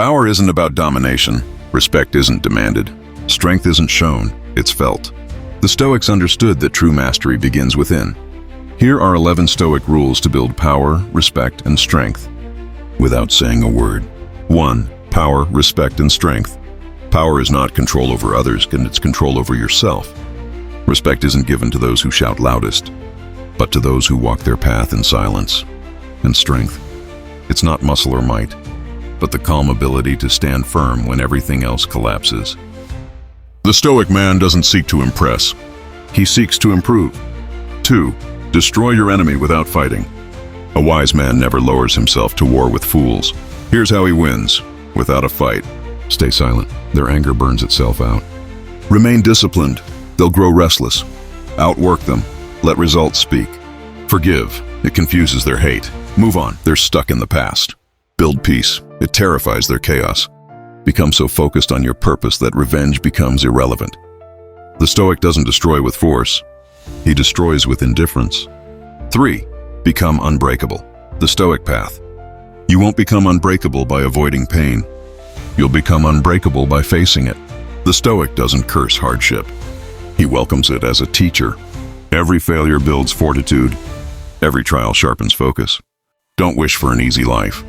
Power isn't about domination. Respect isn't demanded. Strength isn't shown, it's felt. The Stoics understood that true mastery begins within. Here are 11 Stoic rules to build power, respect, and strength without saying a word. 1. Power, respect, and strength. Power is not control over others, and it's control over yourself. Respect isn't given to those who shout loudest, but to those who walk their path in silence. And strength, it's not muscle or might, but the calm ability to stand firm when everything else collapses. The Stoic man doesn't seek to impress. He seeks to improve. 2. Destroy your enemy without fighting. A wise man never lowers himself to war with fools. Here's how he wins, without a fight. Stay silent. Their anger burns itself out. Remain disciplined. They'll grow restless. Outwork them. Let results speak. Forgive. It confuses their hate. Move on. They're stuck in the past. Build peace. It terrifies their chaos. Become so focused on your purpose that revenge becomes irrelevant. The Stoic doesn't destroy with force. He destroys with indifference. 3. Become unbreakable. The Stoic path. You won't become unbreakable by avoiding pain. You'll become unbreakable by facing it. The Stoic doesn't curse hardship. He welcomes it as a teacher. Every failure builds fortitude. Every trial sharpens focus. Don't wish for an easy life.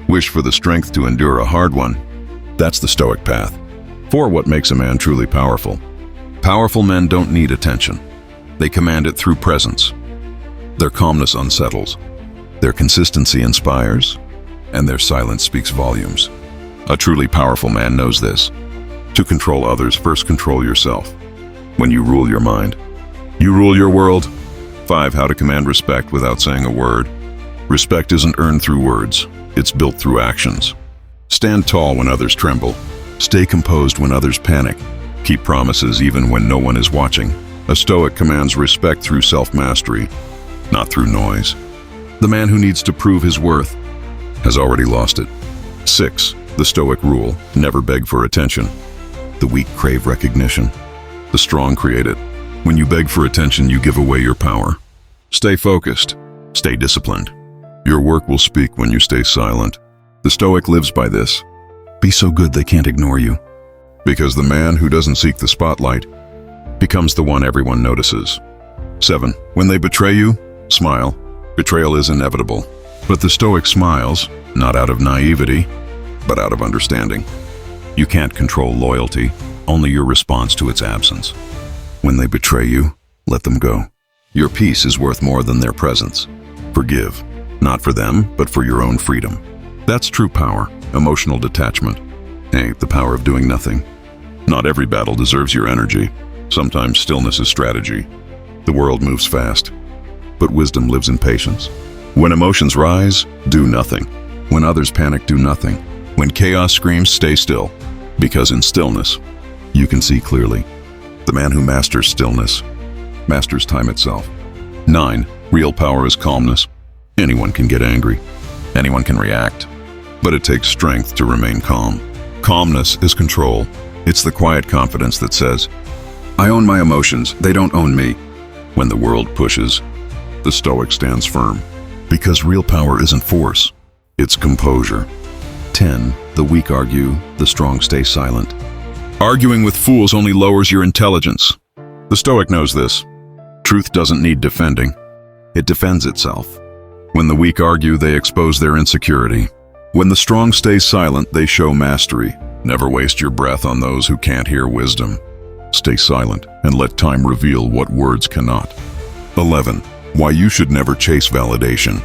Wish for the strength to endure a hard one. That's the Stoic path. 4. What makes a man truly powerful? Powerful men don't need attention. They command it through presence. Their calmness unsettles. Their consistency inspires. And their silence speaks volumes. A truly powerful man knows this. To control others, first control yourself. When you rule your mind, you rule your world. 5. How to command respect without saying a word. Respect isn't earned through words. It's built through actions. Stand tall when others tremble. Stay composed when others panic. Keep promises even when no one is watching. A Stoic commands respect through self-mastery, not through noise. The man who needs to prove his worth has already lost it. 6. The Stoic rule: never beg for attention. The weak crave recognition. The strong create it. When you beg for attention, you give away your power. Stay focused. Stay disciplined. Your work will speak when you stay silent. The Stoic lives by this. Be so good they can't ignore you. Because the man who doesn't seek the spotlight becomes the one everyone notices. 7. When they betray you, smile. Betrayal is inevitable. But the Stoic smiles, not out of naivety, but out of understanding. You can't control loyalty, only your response to its absence. When they betray you, let them go. Your peace is worth more than their presence. Forgive, not for them, but for your own freedom. That's true power, emotional detachment. Hey, the power of doing nothing. Not every battle deserves your energy. Sometimes stillness is strategy. The world moves fast, but wisdom lives in patience. When emotions rise, do nothing. When others panic, do nothing. When chaos screams, stay still. Because in stillness, you can see clearly. The man who masters stillness masters time itself. 9. Real power is calmness. Anyone can get angry. Anyone can react. But it takes strength to remain calm. Calmness is control. It's the quiet confidence that says, I own my emotions, they don't own me. When the world pushes, the Stoic stands firm. Because real power isn't force, it's composure. 10. The weak argue, the strong stay silent. Arguing with fools only lowers your intelligence. The Stoic knows this. Truth doesn't need defending. It defends itself. When the weak argue, they expose their insecurity. When the strong stay silent, they show mastery. Never waste your breath on those who can't hear wisdom. Stay silent and let time reveal what words cannot. 11. Why you should never chase validation.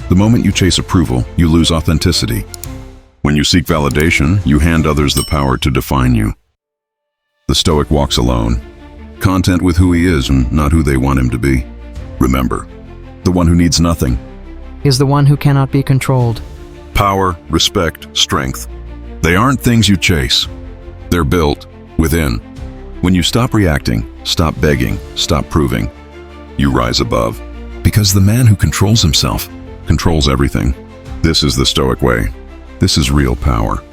The moment you chase approval, you lose authenticity. When you seek validation, you hand others the power to define you. The Stoic walks alone, content with who he is and not who they want him to be. Remember, the one who needs nothing is the one who cannot be controlled. Power, respect, strength. They aren't things you chase. They're built within. When you stop reacting, stop begging, stop proving, you rise above. Because the man who controls himself controls everything. This is the Stoic way. This is real power.